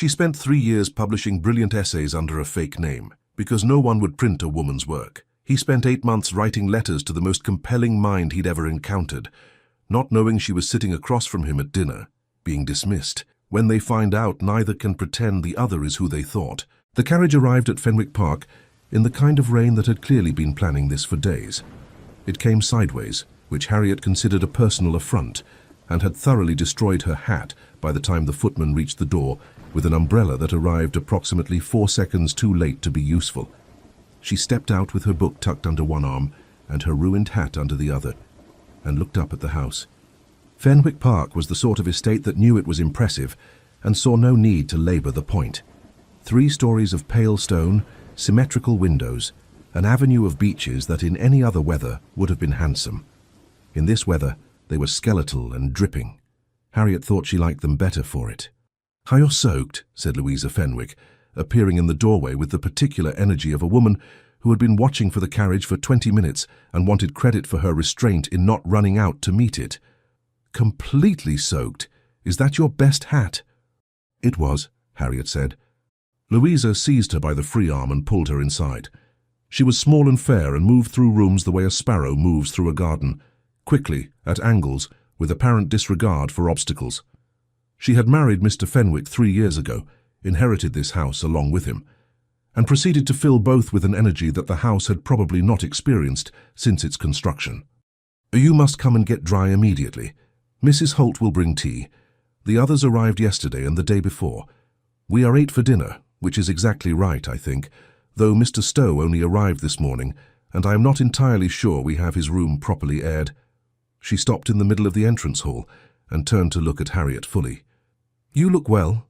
She spent 3 years publishing brilliant essays under a fake name, because no one would print a woman's work. He spent 8 months writing letters to the most compelling mind he'd ever encountered, not knowing she was sitting across from him at dinner, being dismissed. When they find out, neither can pretend the other is who they thought. The carriage arrived at Fenwick Park in the kind of rain that had clearly been planning this for days. It came sideways, which Harriet considered a personal affront, and had thoroughly destroyed her hat by the time the footman reached the door with an umbrella that arrived approximately 4 seconds too late to be useful. She stepped out with her book tucked under one arm and her ruined hat under the other, and looked up at the house. Fenwick Park was the sort of estate that knew it was impressive and saw no need to labour the point. 3 stories of pale stone, symmetrical windows, an avenue of beeches that in any other weather would have been handsome. In this weather, they were skeletal and dripping. Harriet thought she liked them better for it. "How you're soaked," said Louisa Fenwick, appearing in the doorway with the particular energy of a woman who had been watching for the carriage for 20 minutes and wanted credit for her restraint in not running out to meet it. "Completely soaked. Is that your best hat?" "It was," Harriet said. Louisa seized her by the free arm and pulled her inside. She was small and fair and moved through rooms the way a sparrow moves through a garden, quickly, at angles, with apparent disregard for obstacles. She had married Mr. Fenwick 3 years ago, inherited this house along with him, and proceeded to fill both with an energy that the house had probably not experienced since its construction. "You must come and get dry immediately. Mrs. Holt will bring tea. The others arrived yesterday and the day before. We are 8 for dinner, which is exactly right, I think, though Mr. Stowe only arrived this morning, and I am not entirely sure we have his room properly aired." She stopped in the middle of the entrance hall and turned to look at Harriet fully. "You look well.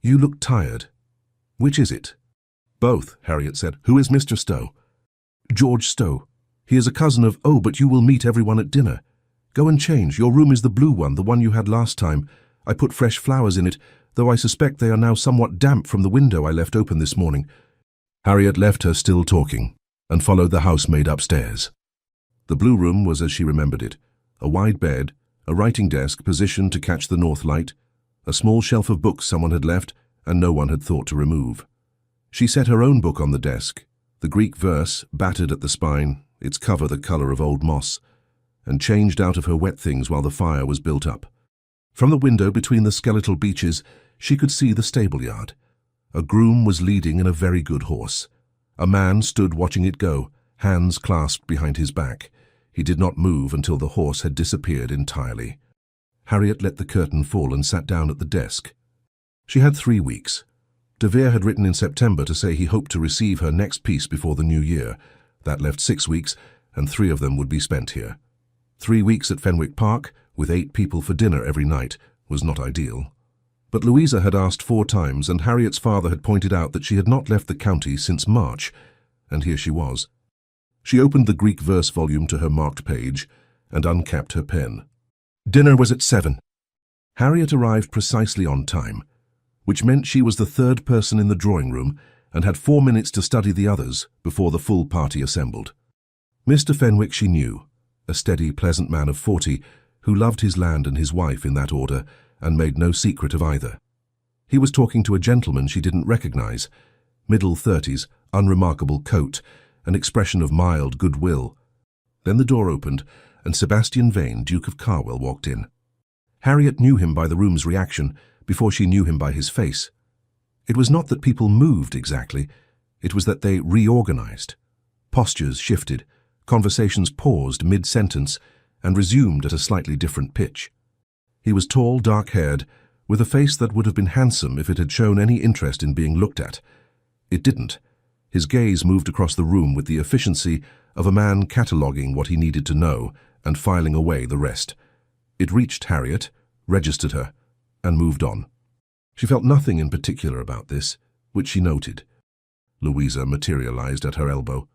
You look tired. Which is it?" "Both," Harriet said. "Who is Mr. Stowe?" "George Stowe. He is a cousin of—" "Oh, but you will meet everyone at dinner. Go and change. Your room is the blue one, the one you had last time. I put fresh flowers in it, though I suspect they are now somewhat damp from the window I left open this morning." Harriet left her still talking and followed the housemaid upstairs. The blue room was as she remembered it: a wide bed, a writing desk positioned to catch the north light, a small shelf of books someone had left and no one had thought to remove. She set her own book on the desk, the Greek verse battered at the spine, its cover the colour of old moss, and changed out of her wet things while the fire was built up. From the window between the skeletal beeches, she could see the stable yard. A groom was leading in a very good horse. A man stood watching it go, hands clasped behind his back. He did not move until the horse had disappeared entirely. Harriet let the curtain fall and sat down at the desk. She had 3 weeks. De Vere had written in September to say he hoped to receive her next piece before the new year. That left 6 weeks, and 3 of them would be spent here. 3 weeks at Fenwick Park, with 8 people for dinner every night, was not ideal. But Louisa had asked 4 times, and Harriet's father had pointed out that she had not left the county since March, and here she was. She opened the Greek verse volume to her marked page and uncapped her pen. Dinner was at 7. Harriet arrived precisely on time, which meant she was the 3rd person in the drawing room and had 4 minutes to study the others before the full party assembled. Mr. Fenwick she knew, a steady, pleasant man of 40 who loved his land and his wife in that order and made no secret of either. He was talking to a gentleman she didn't recognize, middle 30s, unremarkable coat, an expression of mild goodwill. Then the door opened, and Sebastian Vane, Duke of Carwell, walked in. Harriet knew him by the room's reaction before she knew him by his face. It was not that people moved exactly, it was that they reorganized. Postures shifted, conversations paused mid-sentence and resumed at a slightly different pitch. He was tall, dark-haired, with a face that would have been handsome if it had shown any interest in being looked at. It didn't. His gaze moved across the room with the efficiency of a man cataloguing what he needed to know and filing away the rest. It reached Harriet, registered her, and moved on. She felt nothing in particular about this, which she noted. Louisa materialized at her elbow.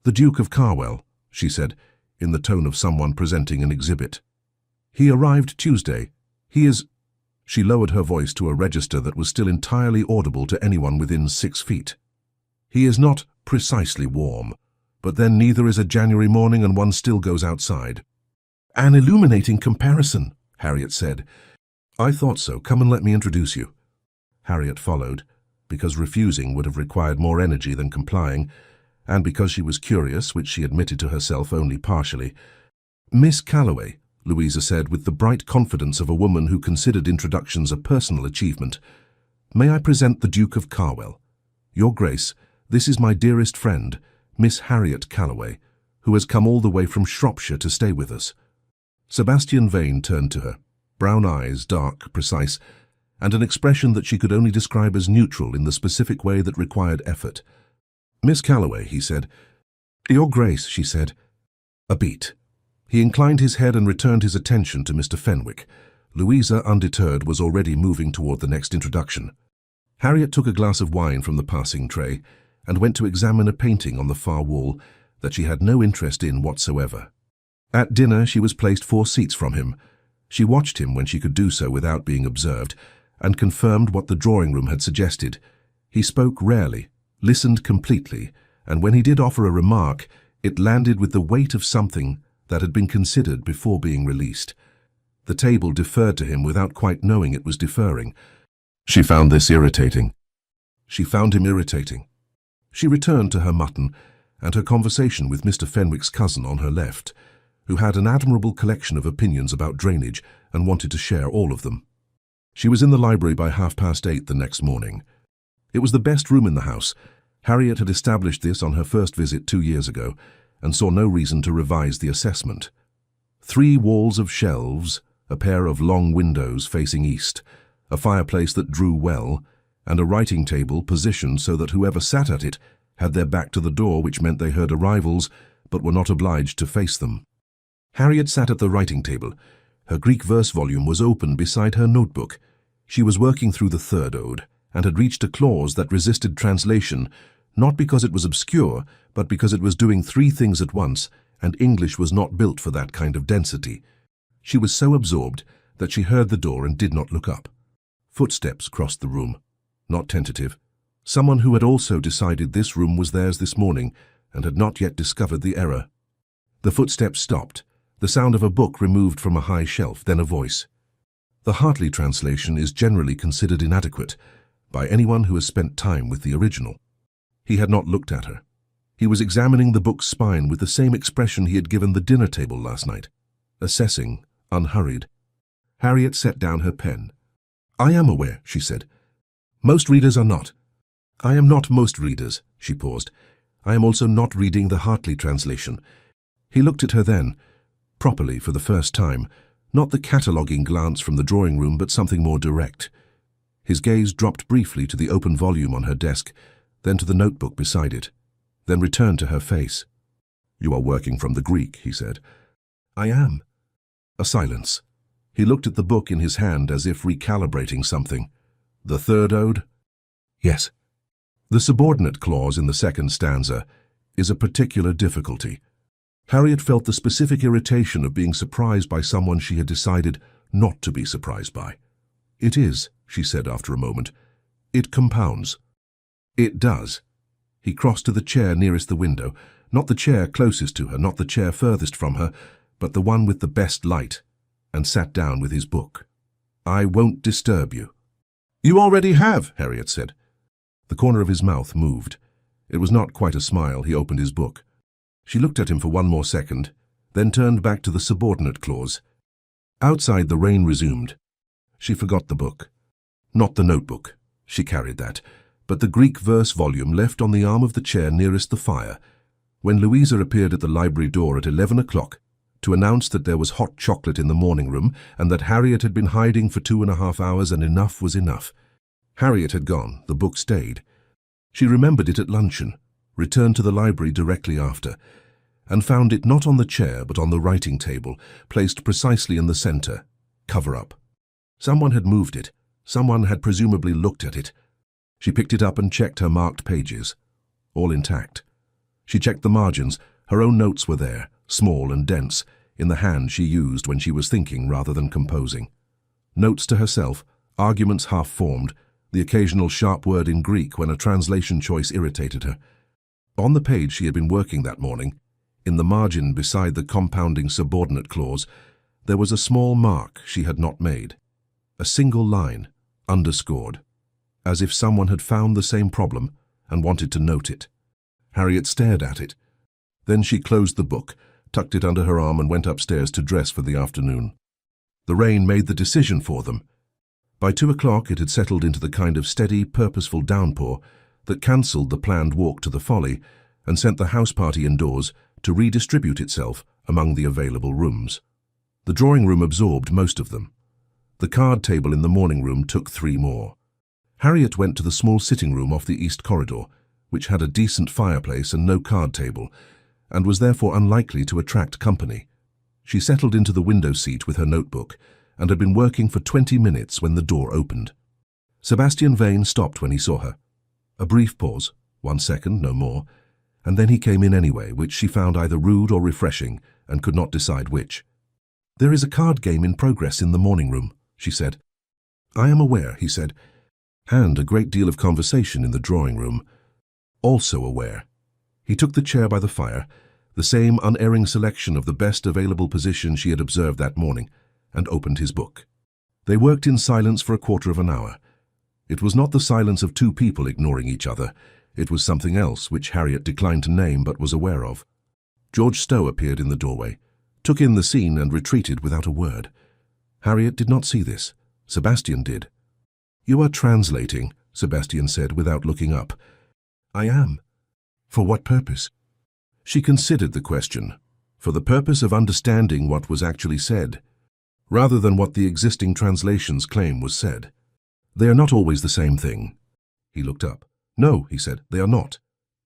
"The Duke of Carwell," she said, in the tone of someone presenting an exhibit. "He arrived Tuesday. He is—" She lowered her voice to a register that was still entirely audible to anyone within 6 feet. "He is not precisely warm, but then neither is a January morning and one still goes outside." "An illuminating comparison," Harriet said. "I thought so. Come and let me introduce you." Harriet followed, because refusing would have required more energy than complying, and because she was curious, which she admitted to herself only partially. "Miss Calloway," Louisa said with the bright confidence of a woman who considered introductions a personal achievement, "may I present the Duke of Carwell? Your Grace, this is my dearest friend, Miss Harriet Calloway, who has come all the way from Shropshire to stay with us." Sebastian Vane turned to her, brown eyes, dark, precise, and an expression that she could only describe as neutral in the specific way that required effort. "Miss Calloway," he said. "Your Grace," she said. A beat. He inclined his head and returned his attention to Mr. Fenwick. Louisa, undeterred, was already moving toward the next introduction. Harriet took a glass of wine from the passing tray and went to examine a painting on the far wall that she had no interest in whatsoever. At dinner, she was placed 4 seats from him. She watched him when she could do so without being observed, and confirmed what the drawing room had suggested. He spoke rarely, listened completely, and when he did offer a remark, it landed with the weight of something that had been considered before being released. The table deferred to him without quite knowing it was deferring. She found this irritating. She found him irritating. She returned to her mutton and her conversation with Mr. Fenwick's cousin on her left, who had an admirable collection of opinions about drainage and wanted to share all of them. She was in the library by 8:30 the next morning. It was the best room in the house. Harriet had established this on her first visit 2 years ago, and saw no reason to revise the assessment. 3 walls of shelves, a pair of long windows facing east, a fireplace that drew well, and a writing table positioned so that whoever sat at it had their back to the door, which meant they heard arrivals but were not obliged to face them. Harriet sat at the writing table. Her Greek verse volume was open beside her notebook. She was working through the 3rd ode, and had reached a clause that resisted translation, not because it was obscure, but because it was doing 3 things at once, and English was not built for that kind of density. She was so absorbed that she heard the door and did not look up. Footsteps crossed the room, not tentative. Someone who had also decided this room was theirs this morning and had not yet discovered the error. The footsteps stopped, the sound of a book removed from a high shelf, then a voice. The Hartley translation is generally considered inadequate by anyone who has spent time with the original. He had not looked at her. He was examining the book's spine with the same expression he had given the dinner table last night, assessing, unhurried. Harriet set down her pen. "I am aware," she said. "Most readers are not." "I am not most readers," she paused. "I am also not reading the Hartley translation." He looked at her then, properly for the first time, not the cataloguing glance from the drawing room, but something more direct. His gaze dropped briefly to the open volume on her desk, then to the notebook beside it, then returned to her face. "You are working from the Greek," he said. "I am." A silence. He looked at the book in his hand as if recalibrating something. "The 3rd ode?" "Yes." The subordinate clause in the 2nd stanza is a particular difficulty. Harriet felt the specific irritation of being surprised by someone she had decided not to be surprised by. "It is," she said after a moment. "It compounds." "It does." He crossed to the chair nearest the window, not the chair closest to her, not the chair furthest from her, but the one with the best light, and sat down with his book. "I won't disturb you." "You already have," Harriet said. The corner of his mouth moved. It was not quite a smile. He opened his book. She looked at him for one more second, then turned back to the subordinate clause. Outside, the rain resumed. She forgot the book. Not the notebook. She carried that. But the Greek verse volume left on the arm of the chair nearest the fire. When Louisa appeared at the library door at 11 o'clock to announce that there was hot chocolate in the morning room and that Harriet had been hiding for 2.5 hours and enough was enough. Harriet had gone. The book stayed. She remembered it at luncheon, returned to the library directly after, and found it not on the chair but on the writing table, placed precisely in the center, cover-up. Someone had moved it. Someone had presumably looked at it. She picked it up and checked her marked pages. All intact. She checked the margins. Her own notes were there, small and dense, in the hand she used when she was thinking rather than composing. Notes to herself, arguments half-formed, the occasional sharp word in Greek when a translation choice irritated her. On the page she had been working that morning, in the margin beside the compounding subordinate clause, there was a small mark she had not made. A single line, underscored. as if someone had found the same problem and wanted to note it. Harriet stared at it. Then she closed the book, tucked it under her arm and went upstairs to dress for the afternoon. The rain made the decision for them. By 2 o'clock it had settled into the kind of steady, purposeful downpour that cancelled the planned walk to the Folly and sent the house party indoors to redistribute itself among the available rooms. The drawing room absorbed most of them. The card table in the morning room took 3 more. Harriet went to the small sitting room off the east corridor, which had a decent fireplace and no card table, and was therefore unlikely to attract company. She settled into the window seat with her notebook and had been working for 20 minutes when the door opened. Sebastian Vane stopped when he saw her. A brief pause, 1 second, no more, and then he came in anyway, which she found either rude or refreshing and could not decide which. "There is a card game in progress in the morning room," she said. "I am aware," he said, "and a great deal of conversation in the drawing room. Also aware." He took the chair by the fire, the same unerring selection of the best available position she had observed that morning, and opened his book. They worked in silence for a quarter of an hour. It was not the silence of 2 people ignoring each other. It was something else which Harriet declined to name but was aware of. George Stowe appeared in the doorway, took in the scene and retreated without a word. Harriet did not see this. Sebastian did. "You are translating," Sebastian said without looking up. "I am." "For what purpose?" She considered the question. For the purpose of understanding what was actually said, rather than what the existing translations claim was said. "They are not always the same thing." He looked up. "No," he said, "they are not."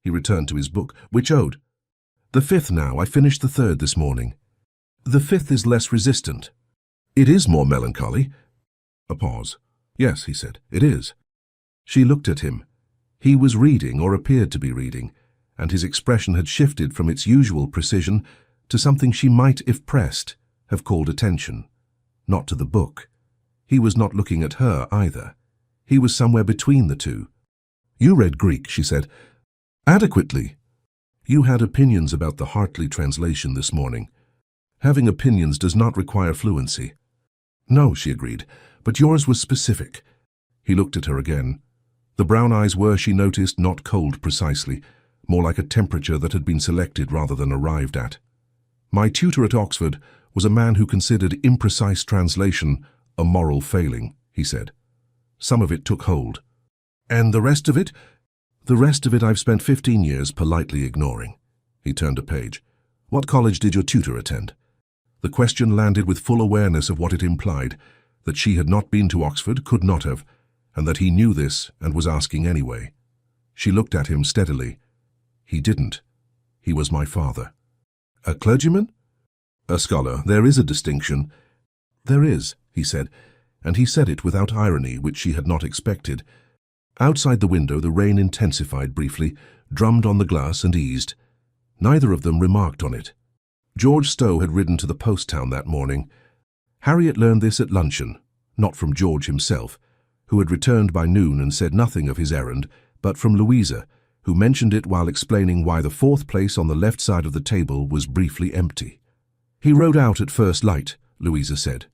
He returned to his book. "Which ode?" "The 5th now. I finished the 3rd this morning." "The 5th is less resistant." "It is more melancholy." A pause. "Yes," he said, "it is." She looked at him. He was reading, or appeared to be reading, and his expression had shifted from its usual precision to something she might, if pressed, have called attention. Not to the book. He was not looking at her either. He was somewhere between the two. "You read Greek," she said. "Adequately." "You had opinions about the Hartley translation this morning. Having opinions does not require fluency." "No," she agreed, "but yours was specific." He looked at her again. The brown eyes were, she noticed, not cold precisely, more like a temperature that had been selected rather than arrived at. "My tutor at Oxford was a man who considered imprecise translation a moral failing," he said. "Some of it took hold." "And the rest of it?" "The rest of it I've spent 15 years politely ignoring." He turned a page. "What college did your tutor attend?" The question landed with full awareness of what it implied, that she had not been to Oxford, could not have, and that he knew this and was asking anyway. She looked at him steadily. "He didn't. He was my father." "A clergyman?" "A scholar. There is a distinction." "There is," he said, and he said it without irony, which she had not expected. Outside the window the rain intensified briefly, drummed on the glass and eased. Neither of them remarked on it. George Stowe had ridden to the post town that morning. Harriet learned this at luncheon, not from George himself, who had returned by noon and said nothing of his errand, but from Louisa, who mentioned it while explaining why the 4th place on the left side of the table was briefly empty. "He rode out at first light," Louisa said,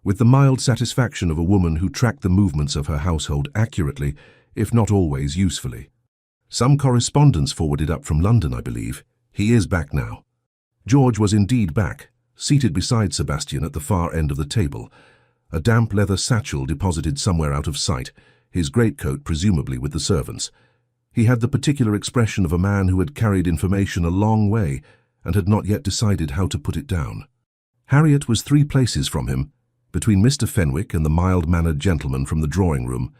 with the mild satisfaction of a woman who tracked the movements of her household accurately, if not always usefully. "Some correspondence forwarded up from London, I believe. He is back now." George was indeed back, seated beside Sebastian at the far end of the table, a damp leather satchel deposited somewhere out of sight, his greatcoat presumably with the servants. He had the particular expression of a man who had carried information a long way and had not yet decided how to put it down. Harriet was 3 places from him, between Mr. Fenwick and the mild-mannered gentleman from the drawing-room,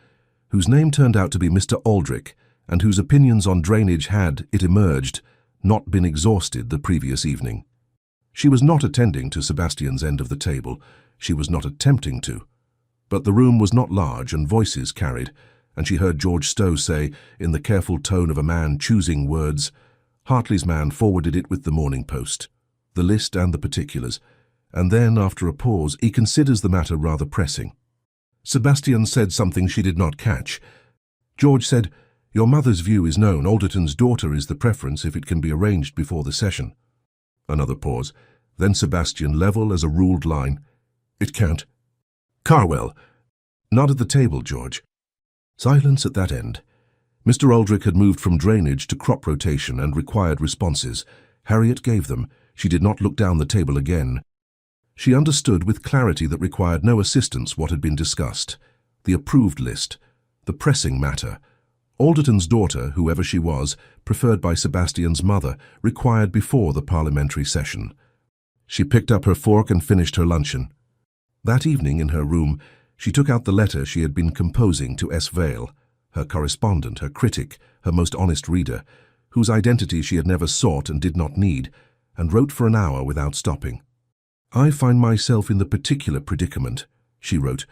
whose name turned out to be Mr. Aldrich, and whose opinions on drainage had, it emerged, not been exhausted the previous evening. She was not attending to Sebastian's end of the table. She was not attempting to. But the room was not large and voices carried, and she heard George Stowe say, in the careful tone of a man choosing words, "Hartley's man forwarded it with the Morning Post, the list and the particulars, and then, after a pause, he considers the matter rather pressing." Sebastian said something she did not catch. George said, "Your mother's view is known. Alderton's daughter is the preference if it can be arranged before the session." Another pause. Then Sebastian, level as a ruled line, "It can't." "Carwell." "Not at the table, George." Silence at that end. Mr. Aldrich had moved from drainage to crop rotation and required responses. Harriet gave them. She did not look down the table again. She understood with clarity that required no assistance what had been discussed. The approved list. The pressing matter. Alderton's daughter, whoever she was, preferred by Sebastian's mother, required before the parliamentary session. She picked up her fork and finished her luncheon. That evening in her room, she took out the letter she had been composing to S. Vale, her correspondent, her critic, her most honest reader, whose identity she had never sought and did not need, and wrote for an hour without stopping. "I find myself in the particular predicament," she wrote,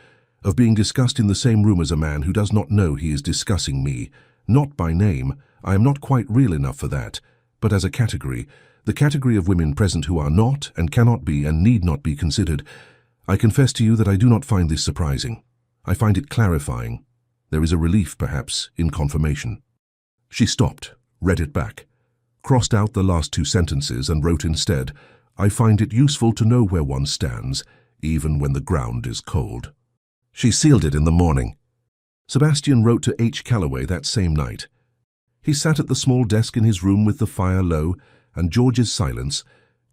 "of being discussed in the same room as a man who does not know he is discussing me, not by name, I am not quite real enough for that, but as a category, the category of women present who are not and cannot be and need not be considered. I confess to you that I do not find this surprising. I find it clarifying. There is a relief, perhaps, in confirmation." She stopped, read it back, crossed out the last two sentences and wrote instead, "I find it useful to know where one stands, even when the ground is cold." She sealed it in the morning. Sebastian wrote to H. Calloway that same night. He sat at the small desk in his room with the fire low and George's silence.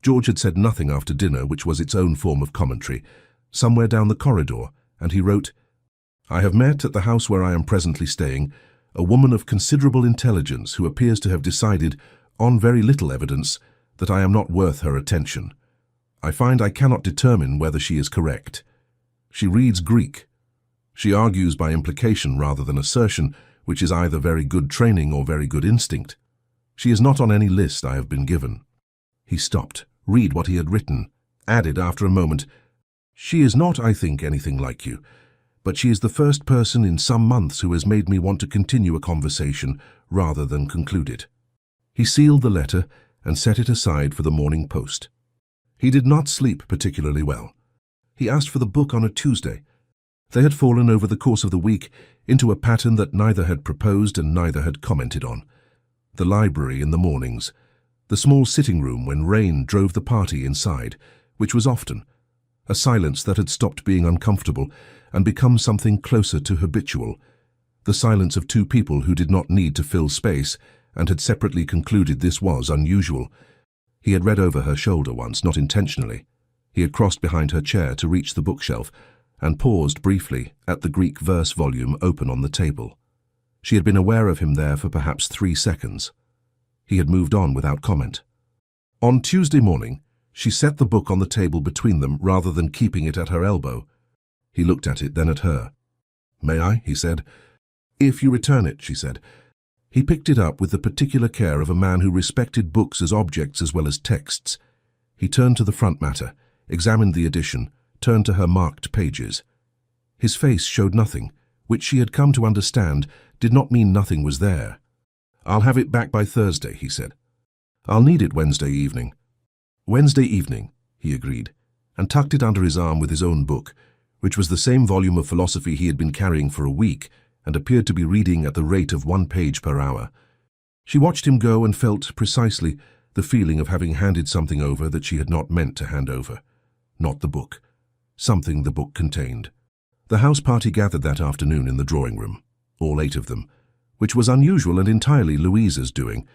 George had said nothing after dinner, which was its own form of commentary, somewhere down the corridor, and he wrote, "I have met at the house where I am presently staying a woman of considerable intelligence who appears to have decided, on very little evidence, that I am not worth her attention. I find I cannot determine whether she is correct. She reads Greek. She argues by implication rather than assertion, which is either very good training or very good instinct. She is not on any list I have been given." He stopped, read what he had written, added after a moment, "She is not, I think, anything like you, but she is the first person in some months who has made me want to continue a conversation rather than conclude it." He sealed the letter and set it aside for the morning post. He did not sleep particularly well. He asked for the book on a Tuesday. They had fallen over the course of the week into a pattern that neither had proposed and neither had commented on. The library in the mornings, the small sitting room when rain drove the party inside, which was often, a silence that had stopped being uncomfortable and become something closer to habitual, the silence of two people who did not need to fill space and had separately concluded this was unusual. He had read over her shoulder once, not intentionally. He had crossed behind her chair to reach the bookshelf and paused briefly at the Greek verse volume open on the table. She had been aware of him there for perhaps 3 seconds. He had moved on without comment. On Tuesday morning, she set the book on the table between them rather than keeping it at her elbow. He looked at it, then at her. "May I?" he said. "If you return it," she said. He picked it up with the particular care of a man who respected books as objects as well as texts. He turned to the front matter, examined the edition, turned to her marked pages. His face showed nothing, which she had come to understand did not mean nothing was there. "I'll have it back by Thursday," he said. "I'll need it Wednesday evening." "Wednesday evening," he agreed, and tucked it under his arm with his own book, which was the same volume of philosophy he had been carrying for a week and appeared to be reading at the rate of 1 page per hour. She watched him go and felt, precisely, the feeling of having handed something over that she had not meant to hand over. Not the book. Something the book contained. The house party gathered that afternoon in the drawing room, all 8 of them, which was unusual and entirely Louisa's doing.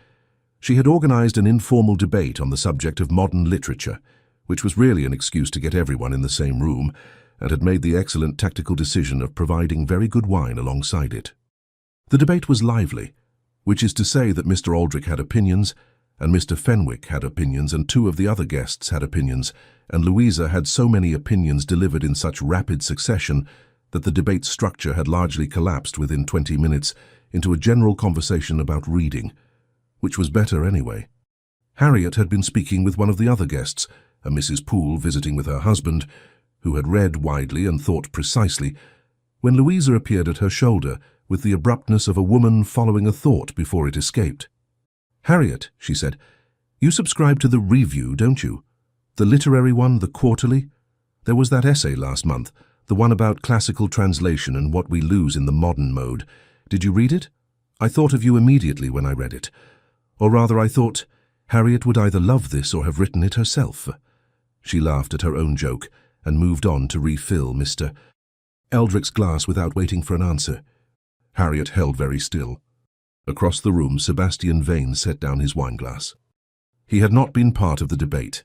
She had organized an informal debate on the subject of modern literature, which was really an excuse to get everyone in the same room, and had made the excellent tactical decision of providing very good wine alongside it. The debate was lively, which is to say that Mr. Aldrich had opinions, and Mr. Fenwick had opinions, and 2 of the other guests had opinions, and Louisa had so many opinions delivered in such rapid succession that the debate structure had largely collapsed within 20 minutes into a general conversation about reading, which was better anyway. Harriet had been speaking with one of the other guests, a Mrs. Poole visiting with her husband, who had read widely and thought precisely, when Louisa appeared at her shoulder with the abruptness of a woman following a thought before it escaped. "Harriet," she said, "you subscribe to the Review, don't you? The literary one, the quarterly? There was that essay last month, the one about classical translation and what we lose in the modern mode. Did you read it? I thought of you immediately when I read it. Or rather, I thought, Harriet would either love this or have written it herself." She laughed at her own joke and moved on to refill Mr. Eldrick's glass without waiting for an answer. Harriet held very still. Across the room, Sebastian Vane set down his wineglass. He had not been part of the debate.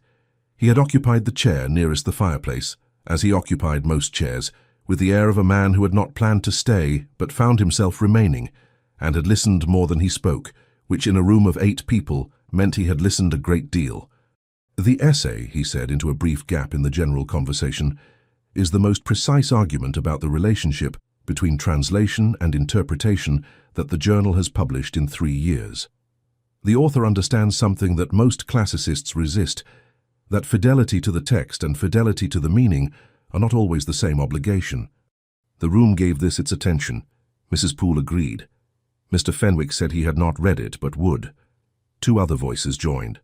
He had occupied the chair nearest the fireplace, as he occupied most chairs, with the air of a man who had not planned to stay, but found himself remaining, and had listened more than he spoke, which in a room of 8 people meant he had listened a great deal. The essay, he said into a brief gap in the general conversation, is the most precise argument about the relationship between translation and interpretation that the journal has published in 3 years. The author understands something that most classicists resist, that fidelity to the text and fidelity to the meaning are not always the same obligation. The room gave this its attention. Mrs. Poole agreed. Mr. Fenwick said he had not read it, but would. 2 other voices joined.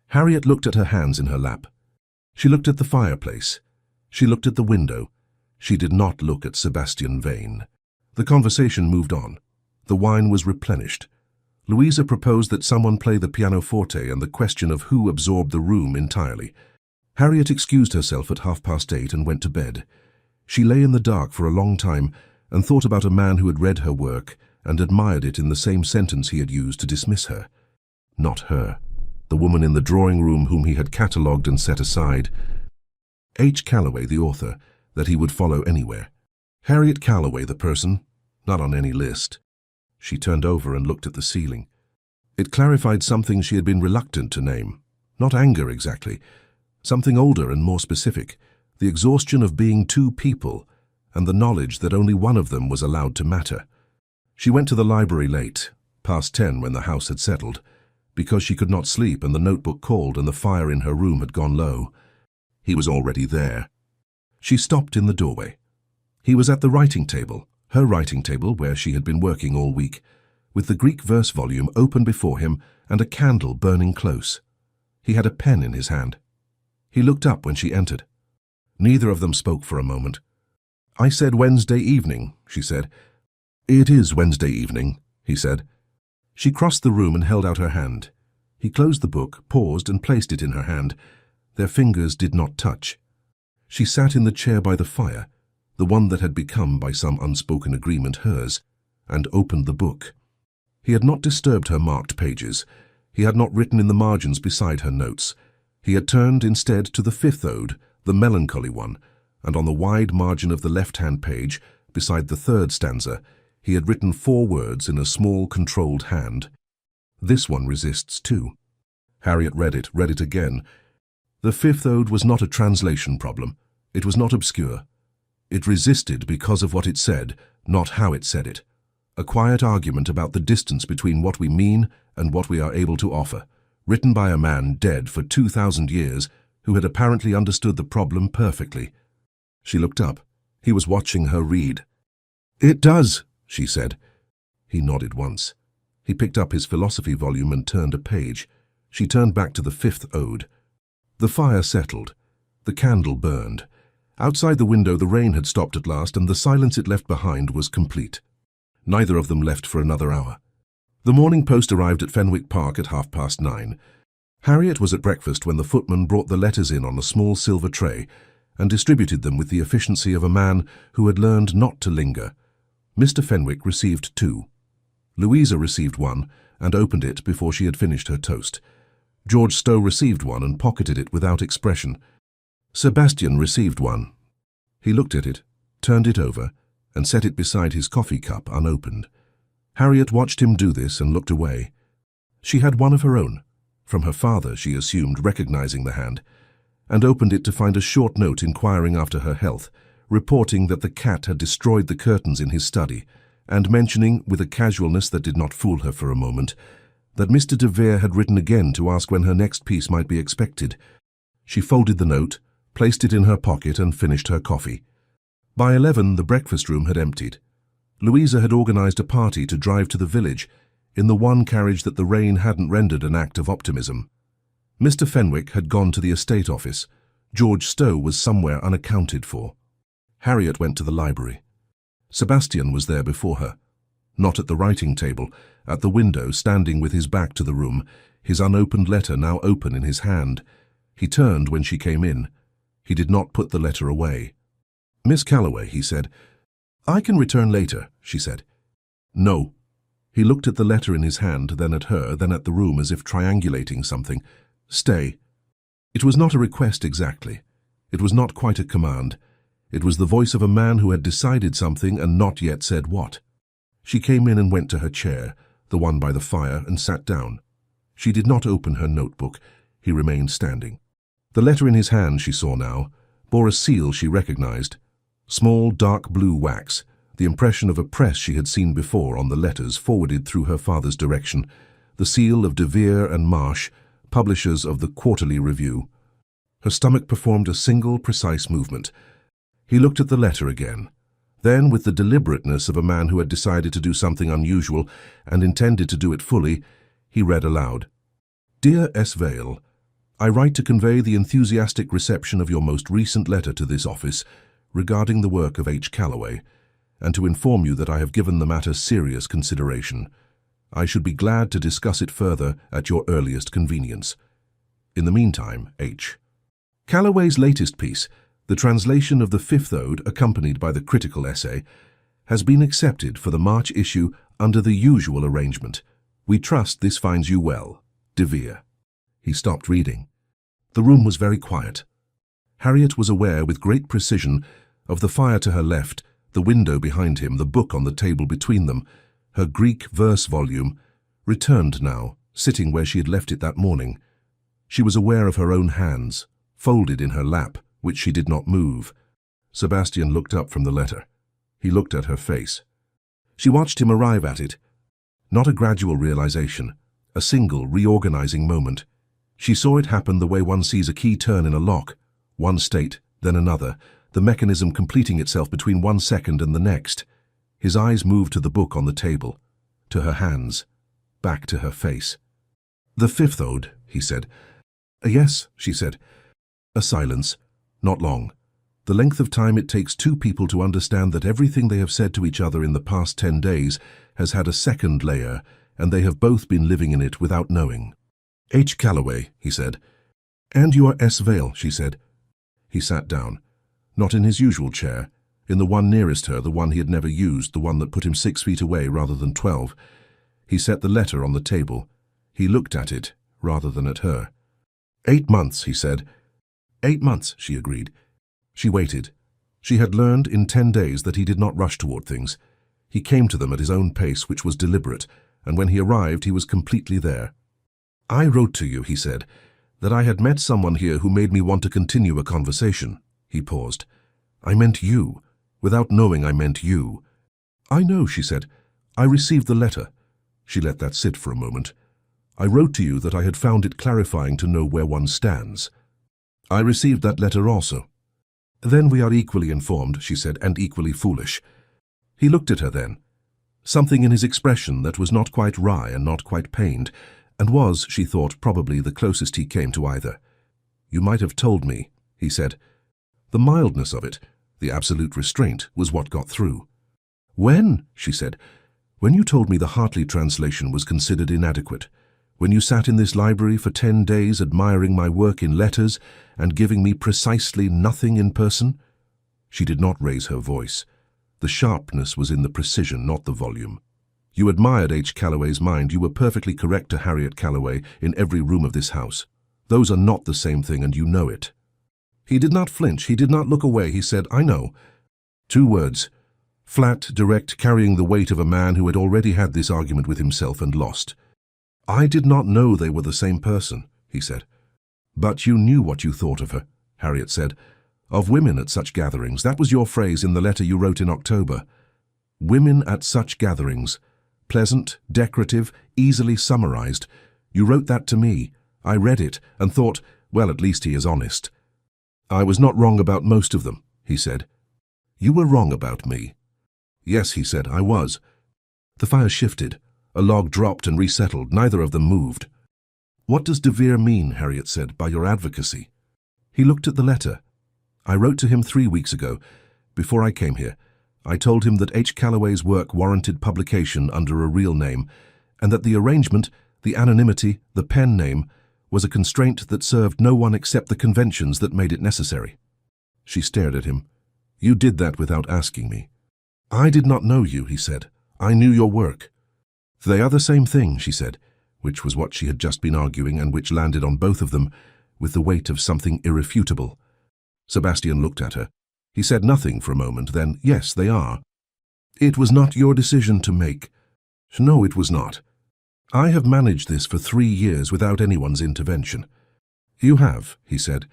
Harriet looked at her hands in her lap. She looked at the fireplace. She looked at the window. She did not look at Sebastian Vane. The conversation moved on. The wine was replenished. Louisa proposed that someone play the pianoforte and the question of who absorbed the room entirely. Harriet excused herself at 8:30 and went to bed. She lay in the dark for a long time and thought about a man who had read her work and admired it in the same sentence he had used to dismiss her. Not her. The woman in the drawing room whom he had catalogued and set aside. H. Calloway, the author, that he would follow anywhere. Harriet Calloway, the person, not on any list. She turned over and looked at the ceiling. It clarified something she had been reluctant to name. Not anger exactly. Something older and more specific. The exhaustion of being 2 people, and the knowledge that only one of them was allowed to matter. She went to the library late, past 10 when the house had settled, because she could not sleep and the notebook called and the fire in her room had gone low. He was already there. She stopped in the doorway. He was at the writing table, her writing table where she had been working all week, with the Greek verse volume open before him and a candle burning close. He had a pen in his hand. He looked up when she entered. Neither of them spoke for a moment. "I said Wednesday evening," she said. "It is Wednesday evening," he said. She crossed the room and held out her hand. He closed the book, paused, and placed it in her hand. Their fingers did not touch. She sat in the chair by the fire, the one that had become, by some unspoken agreement, hers, and opened the book. He had not disturbed her marked pages. He had not written in the margins beside her notes. He had turned instead to the 5th ode, the melancholy one, and on the wide margin of the left-hand page, beside the 3rd stanza, he had written 4 words in a small, controlled hand. "This one resists too." Harriet read it again. The 5th ode was not a translation problem. It was not obscure. It resisted because of what it said, not how it said it. A quiet argument about the distance between what we mean and what we are able to offer, written by a man dead for 2,000 years who had apparently understood the problem perfectly. She looked up. He was watching her read. "It does," she said. He nodded once. He picked up his philosophy volume and turned a page. She turned back to the 5th ode. The fire settled. The candle burned. Outside the window the rain had stopped at last, and the silence it left behind was complete. Neither of them left for another hour. The Morning Post arrived at Fenwick Park at 9:30. Harriet was at breakfast when the footman brought the letters in on a small silver tray and distributed them with the efficiency of a man who had learned not to linger. Mr. Fenwick received 2. Louisa received 1 and opened it before she had finished her toast. George Stowe received 1 and pocketed it without expression. Sebastian received 1. He looked at it, turned it over, and set it beside his coffee cup unopened. Harriet watched him do this and looked away. She had one of her own, from her father, she assumed, recognizing the hand, and opened it to find a short note inquiring after her health, reporting that the cat had destroyed the curtains in his study, and mentioning, with a casualness that did not fool her for a moment, that Mr. de Vere had written again to ask when her next piece might be expected. She folded the note, placed it in her pocket, and finished her coffee. By 11, the breakfast room had emptied. Louisa had organized a party to drive to the village, in the one carriage that the rain hadn't rendered an act of optimism. Mr. Fenwick had gone to the estate office. George Stowe was somewhere unaccounted for. Harriet went to the library. Sebastian was there before her. Not at the writing table, at the window, standing with his back to the room, his unopened letter now open in his hand. He turned when she came in. He did not put the letter away. "Miss Calloway," he said. "I can return later," she said. No. He looked at the letter in his hand, then at her, then at the room as if triangulating something. Stay. It was not a request exactly. It was not quite a command. It was the voice of a man who had decided something and not yet said what. She came in and went to her chair, the one by the fire, and sat down. She did not open her notebook. He remained standing. The letter in his hand, she saw now, bore a seal she recognized. Small, dark blue wax, the impression of a press she had seen before on the letters forwarded through her father's direction, the seal of De Vere and Marsh, publishers of the Quarterly Review. Her stomach performed a single, precise movement. He looked at the letter again. Then, with the deliberateness of a man who had decided to do something unusual and intended to do it fully, he read aloud. Dear S. Vale, I write to convey the enthusiastic reception of your most recent letter to this office regarding the work of H. Calloway, and to inform you that I have given the matter serious consideration. I should be glad to discuss it further at your earliest convenience. In the meantime, H. Calloway's latest piece, the translation of the Fifth Ode, accompanied by the critical essay, has been accepted for the March issue under the usual arrangement. We trust this finds you well. De Vere. He stopped reading. The room was very quiet. Harriet was aware with great precision of the fire to her left, the window behind him, the book on the table between them, her Greek verse volume, returned now, sitting where she had left it that morning. She was aware of her own hands, folded in her lap, which she did not move. Sebastian looked up from the letter. He looked at her face. She watched him arrive at it. Not a gradual realization, a single reorganizing moment. She saw it happen the way one sees a key turn in a lock, one state, then another, the mechanism completing itself between 1 second and the next. His eyes moved to the book on the table, to her hands, back to her face. The Fifth Ode, he said. Yes, she said. A silence. Not long. The length of time it takes two people to understand that everything they have said to each other in the past 10 days has had a second layer, and they have both been living in it without knowing. H. Calloway, he said. And you are S. Vale, she said. He sat down. Not in his usual chair, in the one nearest her, the one he had never used, the one that put him 6 feet away rather than 12. He set the letter on the table. He looked at it rather than at her. 8 months, he said. 8 months, she agreed. She waited. She had learned in 10 days that he did not rush toward things. He came to them at his own pace, which was deliberate, and when he arrived he was completely there. I wrote to you, he said, that I had met someone here who made me want to continue a conversation. He paused. I meant you. Without knowing I meant you. I know, she said. I received the letter. She let that sit for a moment. I wrote to you that I had found it clarifying to know where one stands. I received that letter also. Then we are equally informed, she said, and equally foolish. He looked at her then. Something in his expression that was not quite wry and not quite pained, and was, she thought, probably the closest he came to either. You might have told me, he said. The mildness of it, the absolute restraint, was what got through. When, she said, when you told me the Hartley translation was considered inadequate, when you sat in this library for 10 days admiring my work in letters and giving me precisely nothing in person? She did not raise her voice. The sharpness was in the precision, not the volume. You admired H. Calloway's mind. You were perfectly correct to Harriet Calloway in every room of this house. Those are not the same thing, and you know it. He did not flinch. He did not look away. He said, I know. 2 words. Flat, direct, carrying the weight of a man who had already had this argument with himself and lost. I did not know they were the same person, he said. But you knew what you thought of her, Harriet said. Of women at such gatherings. That was your phrase in the letter you wrote in October. Women at such gatherings. Pleasant, decorative, easily summarized. You wrote that to me. I read it and thought, well, at least he is honest. I was not wrong about most of them, he said. You were wrong about me. Yes, he said, I was. The fire shifted. A log dropped and resettled. Neither of them moved. What does De Vere mean, Harriet said, by your advocacy? He looked at the letter. I wrote to him 3 weeks ago, before I came here. I told him that H. Calloway's work warranted publication under a real name, and that the arrangement, the anonymity, the pen name, was a constraint that served no one except the conventions that made it necessary. She stared at him. You did that without asking me. I did not know you, he said. I knew your work. They are the same thing, she said, which was what she had just been arguing and which landed on both of them with the weight of something irrefutable. Sebastian looked at her. He said nothing for a moment, then, yes, they are. It was not your decision to make. No, it was not. I have managed this for 3 years without anyone's intervention. You have, he said,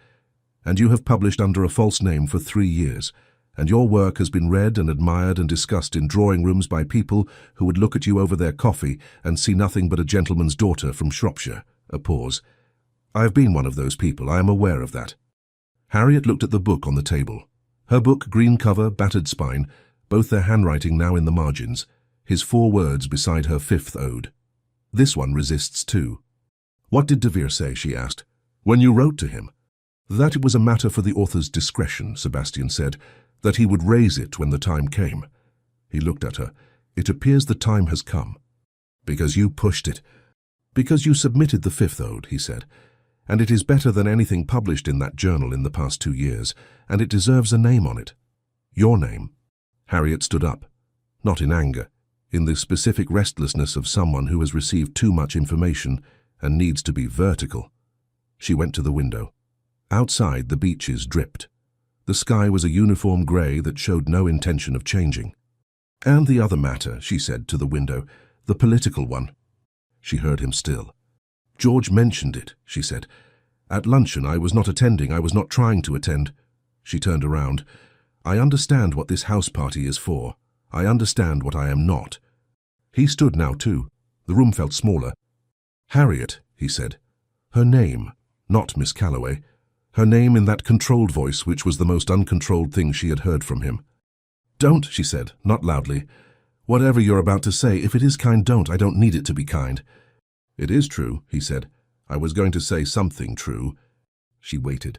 and you have published under a false name for 3 years, and your work has been read and admired and discussed in drawing rooms by people who would look at you over their coffee and see nothing but a gentleman's daughter from Shropshire. A pause. I have been one of those people, I am aware of that. Harriet looked at the book on the table. Her book, green cover, battered spine, both their handwriting now in the margins, his 4 words beside her 5th ode. This one resists too. What did De Vere say, she asked, when you wrote to him? That it was a matter for the author's discretion, Sebastian said, that he would raise it when the time came. He looked at her. It appears the time has come. Because you pushed it. Because you submitted the 5th ode, he said, and it is better than anything published in that journal in the past 2 years, and it deserves a name on it. Your name. Harriet stood up, not in anger, in the specific restlessness of someone who has received too much information and needs to be vertical. She went to the window. Outside, the beaches dripped. The sky was a uniform grey that showed no intention of changing. And the other matter, she said to the window, the political one. She heard him still. George mentioned it, she said. At luncheon I was not attending, I was not trying to attend. She turned around. I understand what this house party is for. I understand what I am not. He stood now too. The room felt smaller. Harriet, he said. Her name, not Miss Calloway. Her name in that controlled voice which was the most uncontrolled thing she had heard from him. Don't, she said, not loudly. Whatever you're about to say, if it is kind, don't. I don't need it to be kind. It is true, he said. I was going to say something true. She waited.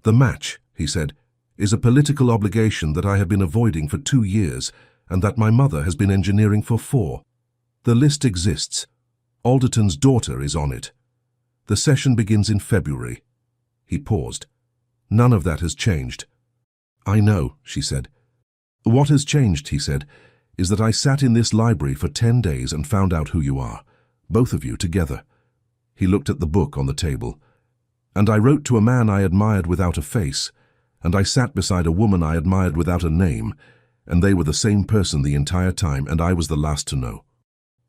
The match, he said, is a political obligation that I have been avoiding for 2 years and that my mother has been engineering for 4. The list exists. Alderton's daughter is on it. The session begins in February. He paused. None of that has changed. I know, she said. What has changed, he said, is that I sat in this library for 10 days and found out who you are, both of you together. He looked at the book on the table. And I wrote to a man I admired without a face, and I sat beside a woman I admired without a name, and they were the same person the entire time, and I was the last to know.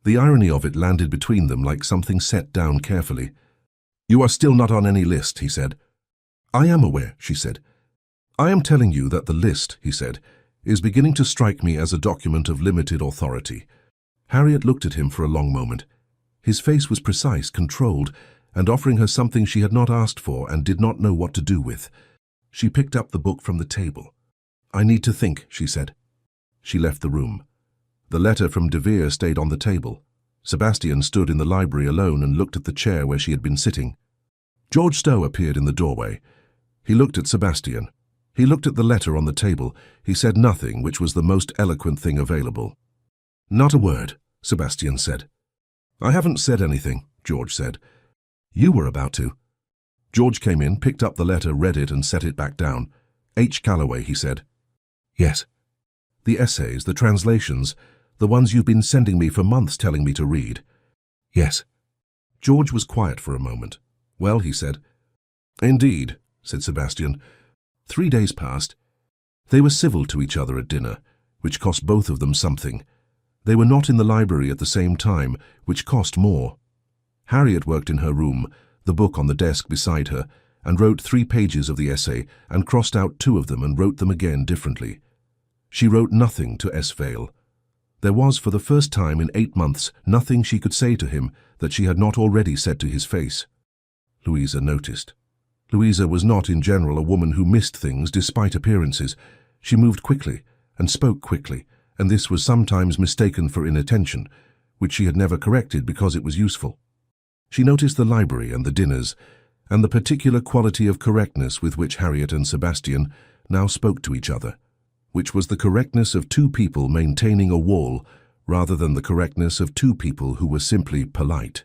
The irony of it landed between them like something set down carefully. You are still not on any list, he said. I am aware, she said. I am telling you that the list, he said, is beginning to strike me as a document of limited authority. Harriet looked at him for a long moment. His face was precise, controlled, and offering her something she had not asked for and did not know what to do with. She picked up the book from the table. I need to think, she said. She left the room. The letter from De Vere stayed on the table. Sebastian stood in the library alone and looked at the chair where she had been sitting. George Stowe appeared in the doorway. He looked at Sebastian. He looked at the letter on the table. He said nothing, which was the most eloquent thing available. Not a word, Sebastian said. I haven't said anything, George said. You were about to. George came in, picked up the letter, read it, and set it back down. H. Calloway, he said. Yes. The essays, the translations, the ones you've been sending me for months telling me to read. Yes. George was quiet for a moment. Well, he said. Indeed, said Sebastian. 3 days passed. They were civil to each other at dinner, which cost both of them something. They were not in the library at the same time, which cost more. Harriet worked in her room, the book on the desk beside her, and wrote 3 pages of the essay and crossed out 2 of them and wrote them again differently. She wrote nothing to S. Vale. There was, for the first time in 8 months, nothing she could say to him that she had not already said to his face. Louisa noticed. Louisa was not, in general, a woman who missed things despite appearances. She moved quickly and spoke quickly, and this was sometimes mistaken for inattention, which she had never corrected because it was useful. She noticed the library and the dinners, and the particular quality of correctness with which Harriet and Sebastian now spoke to each other, which was the correctness of 2 people maintaining a wall rather than the correctness of 2 people who were simply polite.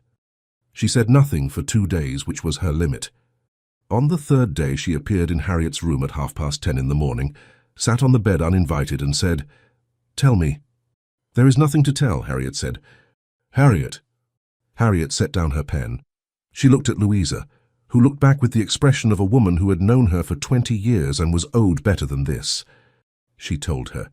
She said nothing for 2 days, which was her limit. On the 3rd day she appeared in Harriet's room at 10:30 in the morning, sat on the bed uninvited and said, Tell me. "There is nothing to tell," Harriet said. "Harriet." Harriet set down her pen. She looked at Louisa, who looked back with the expression of a woman who had known her for 20 years and was owed better than this. She told her.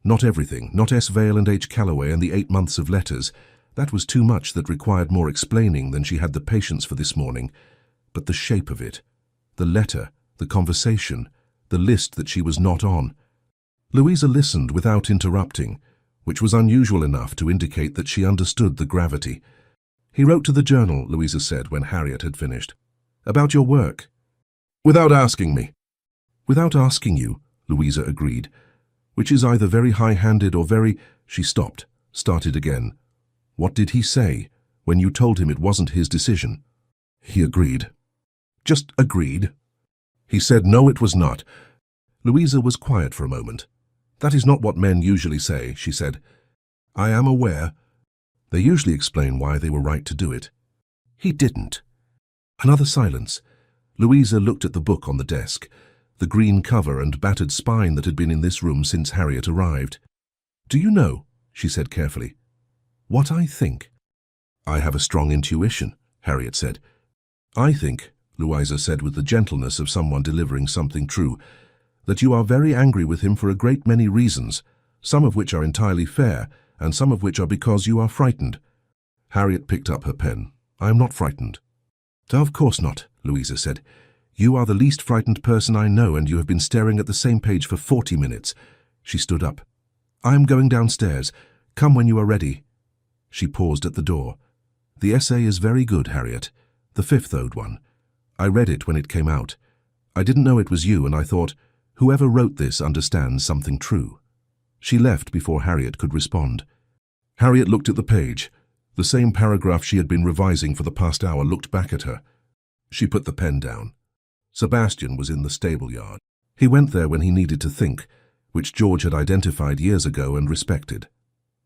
Not everything, not S. Vale and H. Calloway and the 8 months of letters. That was too much that required more explaining than she had the patience for this morning. But the shape of it, the letter, the conversation, the list that she was not on. Louisa listened without interrupting, which was unusual enough to indicate that she understood the gravity. "He wrote to the journal," Louisa said when Harriet had finished. "About your work." "Without asking me." "Without asking you," Louisa agreed, "which is either very high-handed or very—" She stopped, started again. "What did he say when you told him it wasn't his decision?" "He agreed." "Just agreed?" "He said no, it was not." Louisa was quiet for a moment. "That is not what men usually say," she said. "I am aware. They usually explain why they were right to do it." "He didn't." Another silence. Louisa looked at the book on the desk, the green cover and battered spine that had been in this room since Harriet arrived. "Do you know," she said carefully, "what I think?" "I have a strong intuition," Harriet said. "I think," Louisa said with the gentleness of someone delivering something true, "that you are very angry with him for a great many reasons, some of which are entirely fair, and some of which are because you are frightened." Harriet picked up her pen. "I am not frightened." "Of course not," Louisa said. "You are the least frightened person I know, and you have been staring at the same page for 40 minutes. She stood up. "I am going downstairs. Come when you are ready." She paused at the door. "The essay is very good, Harriet. The fifth ode one. I read it when it came out. I didn't know it was you, and I thought, whoever wrote this understands something true." She left before Harriet could respond. Harriet looked at the page. The same paragraph she had been revising for the past hour looked back at her. She put the pen down. Sebastian was in the stable yard. He went there when he needed to think, which George had identified years ago and respected.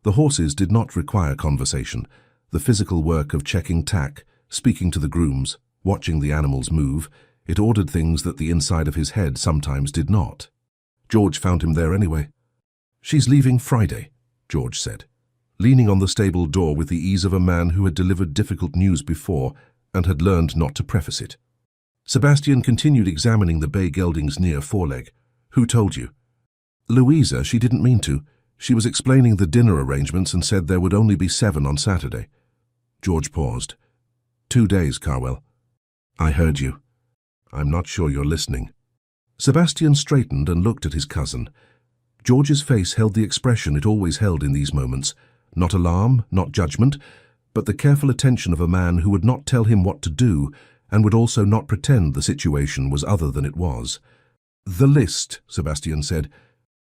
The horses did not require conversation, the physical work of checking tack, speaking to the grooms, watching the animals move. It ordered things that the inside of his head sometimes did not. George found him there anyway. "She's leaving Friday," George said, leaning on the stable door with the ease of a man who had delivered difficult news before and had learned not to preface it. Sebastian continued examining the bay gelding's near foreleg. "Who told you?" "Louisa, she didn't mean to. She was explaining the dinner arrangements and said there would only be 7 on Saturday." George paused. 2 days, Carwell." "I heard you." "I'm not sure you're listening." Sebastian straightened and looked at his cousin. George's face held the expression it always held in these moments, not alarm, not judgment, but the careful attention of a man who would not tell him what to do and would also not pretend the situation was other than it was. "The list," Sebastian said.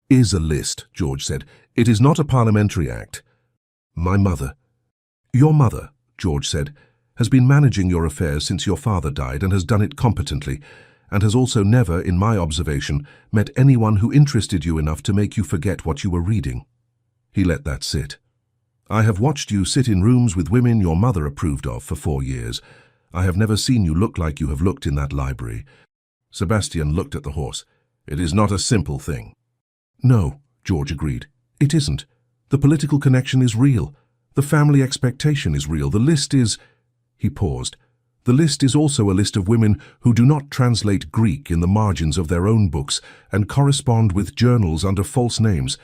"Is a list," George said. "It is not a parliamentary act." "My mother." "Your mother," George said, "has been managing your affairs since your father died and has done it competently, and has also never, in my observation, met anyone who interested you enough to make you forget what you were reading." He let that sit. "I have watched you sit in rooms with women your mother approved of for 4 years. I have never seen you look like you have looked in that library." Sebastian looked at the horse. "It is not a simple thing." "No," George agreed. "It isn't. The political connection is real. The family expectation is real. The list is—" He paused. "The list is also a list of women who do not translate Greek in the margins of their own books and correspond with journals under false names,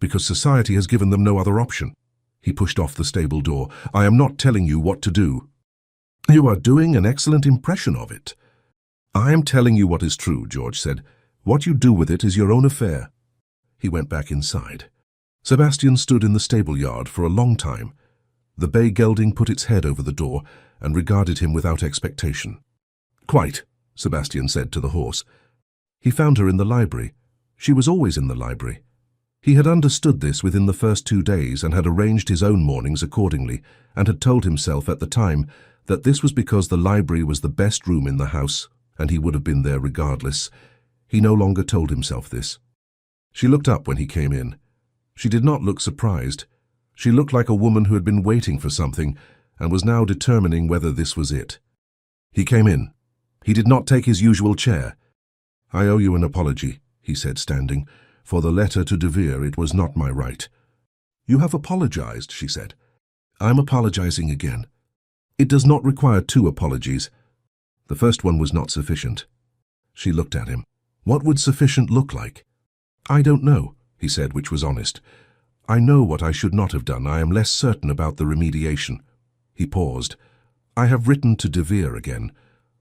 because society has given them no other option." He pushed off the stable door. "I am not telling you what to do." "You are doing an excellent impression of it." "I am telling you what is true," George said. "What you do with it is your own affair." He went back inside. Sebastian stood in the stable yard for a long time. The bay gelding put its head over the door and regarded him without expectation. "Quite," Sebastian said to the horse. He found her in the library. She was always in the library. He had understood this within the first 2 days and had arranged his own mornings accordingly, and had told himself at the time that this was because the library was the best room in the house, and he would have been there regardless. He no longer told himself this. She looked up when he came in. She did not look surprised. She looked like a woman who had been waiting for something and was now determining whether this was it. He came in. He did not take his usual chair. "I owe you an apology," he said, standing. "For the letter to De Vere, it was not my right." You have apologized, she said. I'm apologizing again. It does not require 2 apologies. The first one was not sufficient. She looked at him. What would sufficient look like? I don't know, he said, which was honest. I know what I should not have done. I am less certain about the remediation. He paused. I have written to De Vere again.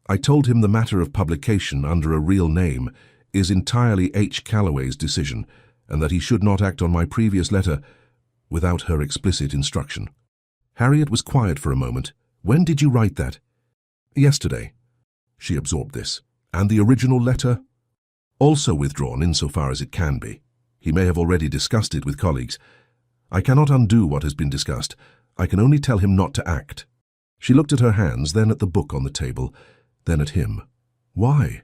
I told him the matter of publication under a real name is entirely H. Calloway's decision, and that he should not act on my previous letter without her explicit instruction. Harriet was quiet for a moment. When did you write that? Yesterday. She absorbed this. And the original letter? Also withdrawn insofar as it can be. He may have already discussed it with colleagues. I cannot undo what has been discussed. I can only tell him not to act. She looked at her hands, then at the book on the table, then at him. Why?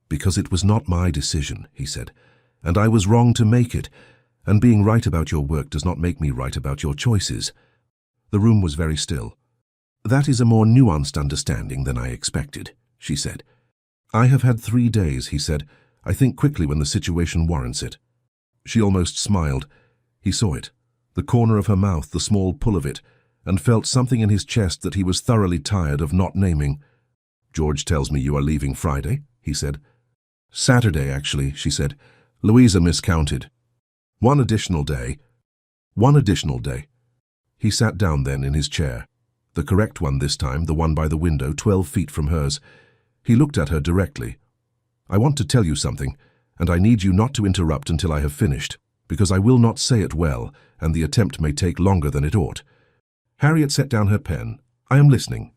Because it was not my decision, he said, and I was wrong to make it, and being right about your work does not make me right about your choices. The room was very still. That is a more nuanced understanding than I expected, she said. I have had 3 days, he said. I think quickly when the situation warrants it. She almost smiled. He saw it, the corner of her mouth, the small pull of it, and felt something in his chest that he was thoroughly tired of not naming. George tells me you are leaving Friday, he said. Saturday, actually, she said. Louisa miscounted. 1 additional day. 1 additional day. He sat down then in his chair. The correct one this time, the one by the window, 12 feet from hers. He looked at her directly. I want to tell you something, and I need you not to interrupt until I have finished, because I will not say it well, and the attempt may take longer than it ought. Harriet set down her pen. I am listening.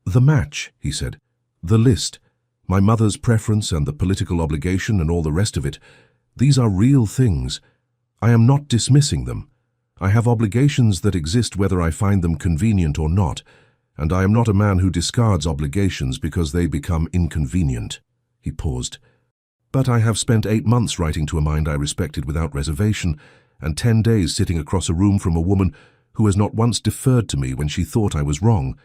The match, he said. The list. My mother's preference and the political obligation and all the rest of it. These are real things. I am not dismissing them. I have obligations that exist whether I find them convenient or not, and I am not a man who discards obligations because they become inconvenient. He paused. But I have spent 8 months writing to a mind I respected without reservation, and 10 days sitting across a room from a woman who has not once deferred to me when she thought I was wrong,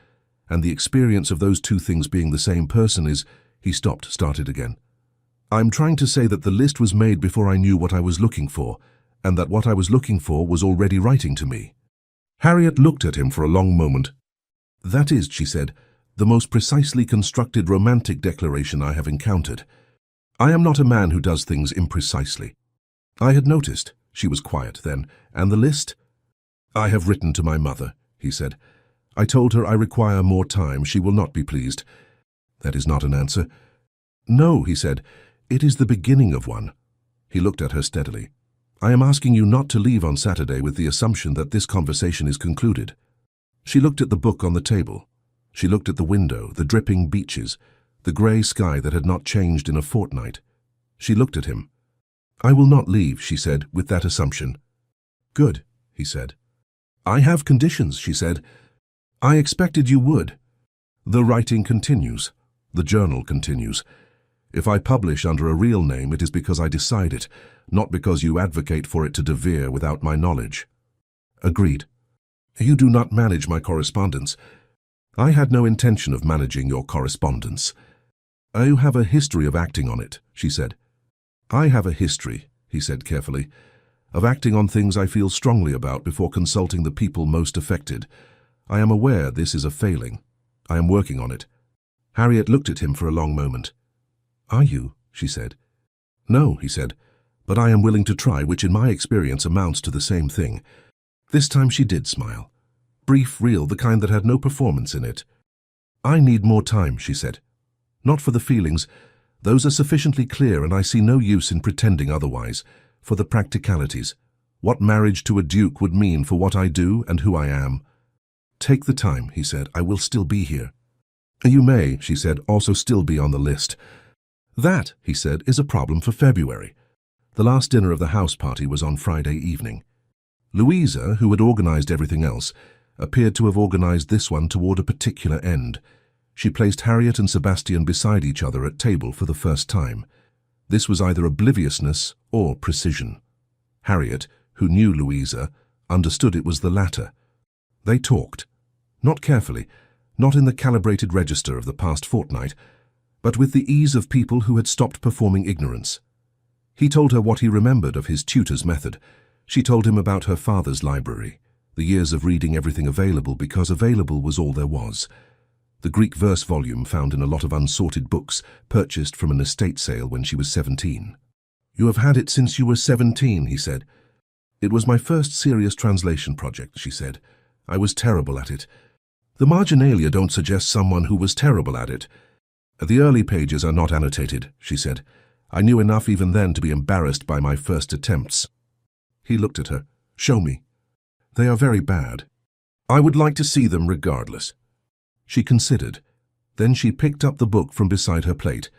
and the experience of those 2 things being the same person is— He stopped, started again. I'm trying to say that the list was made before I knew what I was looking for, and that what I was looking for was already writing to me. Harriet looked at him for a long moment. That is, she said, the most precisely constructed romantic declaration I have encountered. I am not a man who does things imprecisely. I had noticed. She was quiet then. And the list? I have written to my mother, he said. I told her I require more time. She will not be pleased. That is not an answer. No, he said. It is the beginning of one. He looked at her steadily. I am asking you not to leave on Saturday with the assumption that this conversation is concluded. She looked at the book on the table. She looked at the window, the dripping beaches, the grey sky that had not changed in a fortnight. She looked at him. I will not leave, she said, with that assumption. Good, he said. I have conditions, she said. I expected you would. The writing continues. The journal continues. If I publish under a real name, it is because I decide it, not because you advocate for it to De Vere without my knowledge. Agreed. You do not manage my correspondence. I had no intention of managing your correspondence. You have a history of acting on it, she said. I have a history, he said carefully, of acting on things I feel strongly about before consulting the people most affected. I am aware this is a failing. I am working on it. Harriet looked at him for a long moment. Are you? She said. No, he said, but I am willing to try, which in my experience amounts to the same thing. This time she did smile. Brief, real, the kind that had no performance in it. I need more time, she said. Not for the feelings. Those are sufficiently clear, and I see no use in pretending otherwise. For the practicalities. What marriage to a duke would mean for what I do and who I am. Take the time, he said. I will still be here. You may, she said, also still be on the list. That, he said, is a problem for February. The last dinner of the house party was on Friday evening. Louisa, who had organized everything else, appeared to have organized this one toward a particular end. She placed Harriet and Sebastian beside each other at table for the first time. This was either obliviousness or precision. Harriet, who knew Louisa, understood it was the latter. They talked. Not carefully, not in the calibrated register of the past fortnight, but with the ease of people who had stopped performing ignorance. He told her what he remembered of his tutor's method. She told him about her father's library, the years of reading everything available because available was all there was. The Greek verse volume found in a lot of unsorted books purchased from an estate sale when she was 17. "You have had it since you were 17, he said. "It was my first serious translation project," she said. "I was terrible at it." The marginalia don't suggest someone who was terrible at it. "The early pages are not annotated," she said. "I knew enough even then to be embarrassed by my first attempts." He looked at her. "Show me." "They are very bad." "I would like to see them regardless." She considered. Then she picked up the book from beside her plate.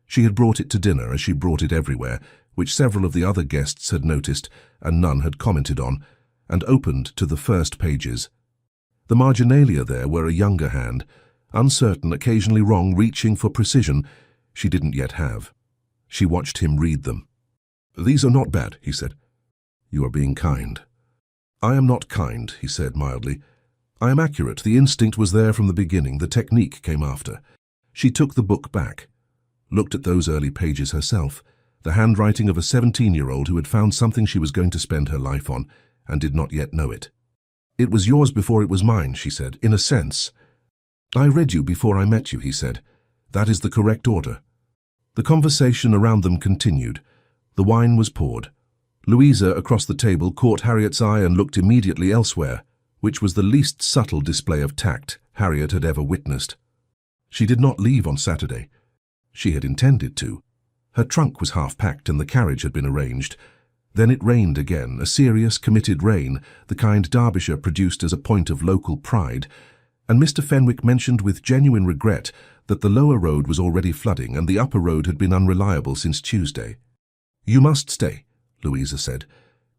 She had brought it to dinner, as she brought it everywhere, which several of the other guests had noticed and none had commented on, and opened to the first pages. The marginalia there were a younger hand, uncertain, occasionally wrong, reaching for precision she didn't yet have. She watched him read them. "These are not bad," he said. "You are being kind." "I am not kind," he said mildly. "I am accurate. The instinct was there from the beginning. The technique came after." She took the book back, looked at those early pages herself, the handwriting of a 17-year-old who had found something she was going to spend her life on and did not yet know it. "It was yours before it was mine," she said, "in a sense." "I read you before I met you," he said. "That is the correct order." The conversation around them continued. The wine was poured. Louisa, across the table, caught Harriet's eye and looked immediately elsewhere, which was the least subtle display of tact Harriet had ever witnessed. She did not leave on Saturday. She had intended to. Her trunk was half packed and the carriage had been arranged. Then it rained again, a serious, committed rain, the kind Derbyshire produced as a point of local pride, and Mr. Fenwick mentioned with genuine regret that the lower road was already flooding and the upper road had been unreliable since Tuesday. "You must stay," Louisa said,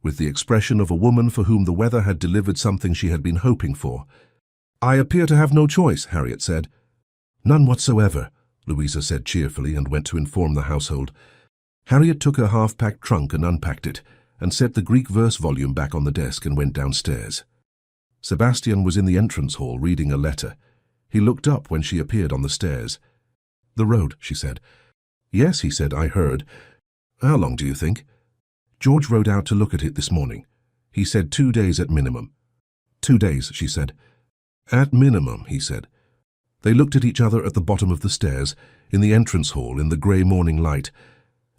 with the expression of a woman for whom the weather had delivered something she had been hoping for. "I appear to have no choice," Harriet said. "None whatsoever," Louisa said cheerfully and went to inform the household. Harriet took her half-packed trunk and unpacked it, and set the Greek verse volume back on the desk and went downstairs. Sebastian was in the entrance hall reading a letter. He looked up when she appeared on the stairs. "The road," she said. "Yes," he said, "I heard. How long do you think?" "George rode out to look at it this morning. He said 2 days at minimum." "2 days," she said. "At minimum," he said. They looked at each other at the bottom of the stairs, in the entrance hall, in the grey morning light,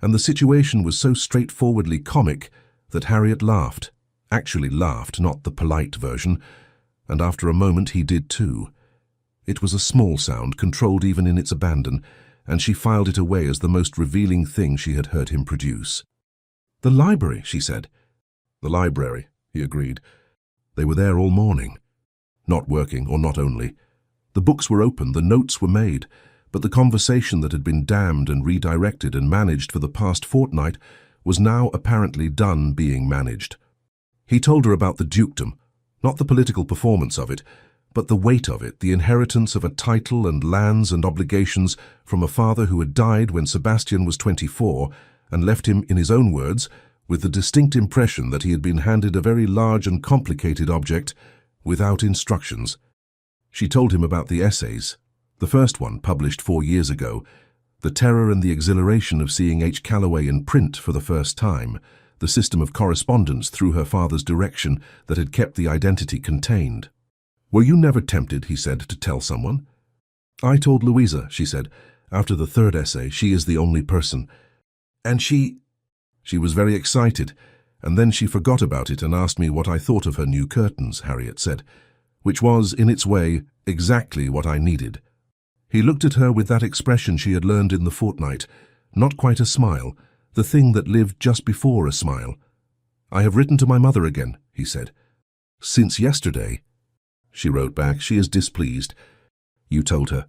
and the situation was so straightforwardly comic that Harriet laughed, actually laughed, not the polite version, and after a moment he did too. It was a small sound, controlled even in its abandon, and she filed it away as the most revealing thing she had heard him produce. "The library," she said. "The library," he agreed. They were there all morning. Not working, or not only. The books were open, the notes were made, but the conversation that had been dammed and redirected and managed for the past fortnight was now apparently done being managed. He told her about the dukedom, not the political performance of it, but the weight of it, the inheritance of a title and lands and obligations from a father who had died when Sebastian was 24 and left him, in his own words, with the distinct impression that he had been handed a very large and complicated object without instructions. She told him about the essays, the first one published 4 years ago, the terror and the exhilaration of seeing H. Calloway in print for the first time, the system of correspondence through her father's direction that had kept the identity contained. "Were you never tempted," he said, "to tell someone?" "I told Louisa," she said. "After the 3rd essay, she is the only person. And she was very excited, and then she forgot about it and asked me what I thought of her new curtains," Harriet said, "which was, in its way, exactly what I needed." He looked at her with that expression she had learned in the fortnight, not quite a smile, the thing that lived just before a smile. "I have written to my mother again," he said. "Since yesterday." She wrote back, "She is displeased." "You told her?"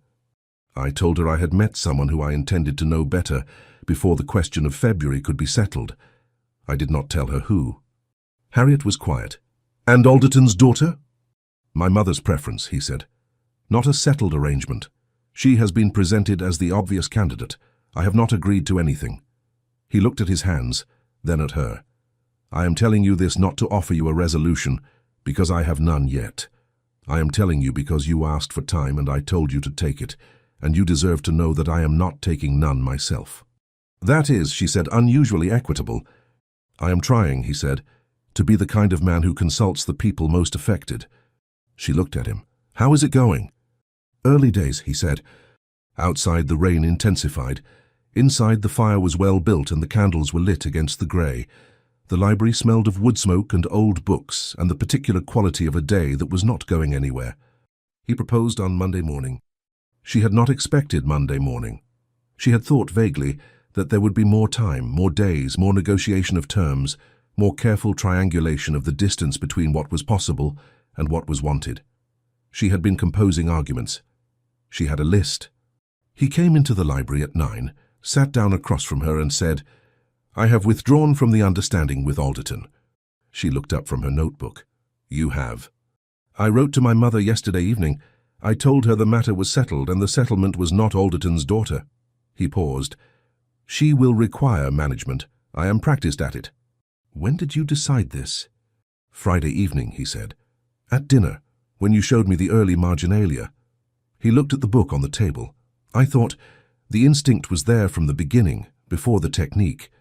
"I told her I had met someone who I intended to know better before the question of February could be settled. I did not tell her who." Harriet was quiet. "And Alderton's daughter?" "My mother's preference," he said. "Not a settled arrangement. She has been presented as the obvious candidate. I have not agreed to anything." He looked at his hands, then at her. "I am telling you this not to offer you a resolution, because I have none yet. I am telling you because you asked for time and I told you to take it, and you deserve to know that I am not taking none myself." "That is," she said, "unusually equitable." "I am trying," he said. to be the kind of man who consults the people most affected. She looked at him. "How is it going?" "Early days," he said. Outside, the rain intensified. Inside, the fire was well built and the candles were lit against the grey. The library smelled of wood smoke and old books and the particular quality of a day that was not going anywhere. He proposed on Monday morning. She had not expected Monday morning. She had thought vaguely that there would be more time, more days, more negotiation of terms, more careful triangulation of the distance between what was possible and what was wanted. She had been composing arguments. She had a list. He came into the library at 9, sat down across from her and said, "I have withdrawn from the understanding with Alderton." She looked up from her notebook. "You have." "I wrote to my mother yesterday evening. I told her the matter was settled and the settlement was not Alderton's daughter." He paused. "She will require management. I am practiced at it." "When did you decide this?" "Friday evening," he said. "At dinner, when you showed me the early marginalia." He looked at the book on the table. "I thought the instinct was there from the beginning, before the technique.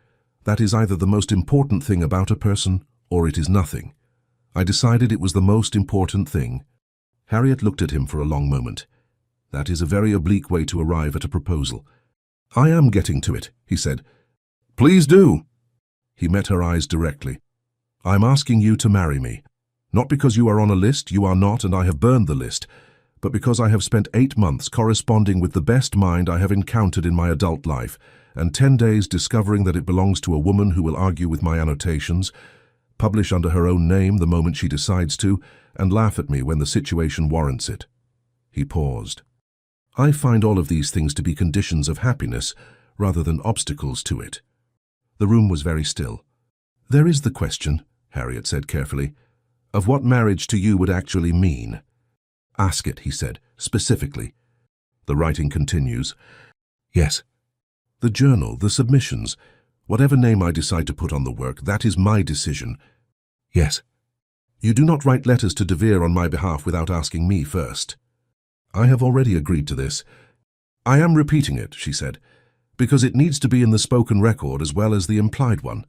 That is either the most important thing about a person, or it is nothing. I decided it was the most important thing." Harriet looked at him for a long moment. "That is a very oblique way to arrive at a proposal." "I am getting to it," he said. "Please do." He met her eyes directly. "I'm asking you to marry me. Not because you are on a list, you are not, and I have burned the list, but because I have spent 8 months corresponding with the best mind I have encountered in my adult life, and 10 days discovering that it belongs to a woman who will argue with my annotations, publish under her own name the moment she decides to, and laugh at me when the situation warrants it." He paused. "I find all of these things to be conditions of happiness rather than obstacles to it." The room was very still. "There is the question," Harriet said carefully, "of what marriage to you would actually mean." "Ask it," he said, "specifically." The writing continues. "Yes. The journal, the submissions, whatever name I decide to put on the work, that is my decision." "Yes. You do not write letters to De Vere on my behalf without asking me first." "I have already agreed to this." "I am repeating it," she said, "because it needs to be in the spoken record as well as the implied one."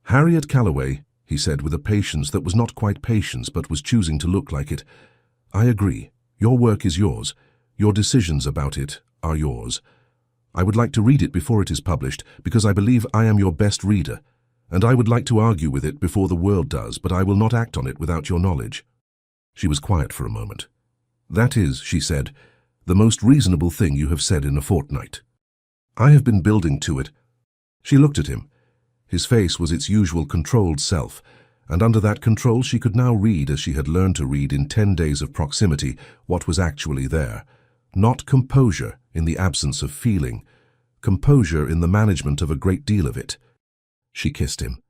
"Harriet Calloway," he said with a patience that was not quite patience but was choosing to look like it, "I agree. Your work is yours. Your decisions about it are yours. I would like to read it before it is published because I believe I am your best reader, and I would like to argue with it before the world does, but I will not act on it without your knowledge." She was quiet for a moment. "That is," she said, "the most reasonable thing you have said in a fortnight. I have been building to it." She looked at him. His face was its usual controlled self, and under that control she could now read, as she had learned to read in 10 days of proximity, what was actually there. Not composure in the absence of feeling, composure in the management of a great deal of it. She kissed him.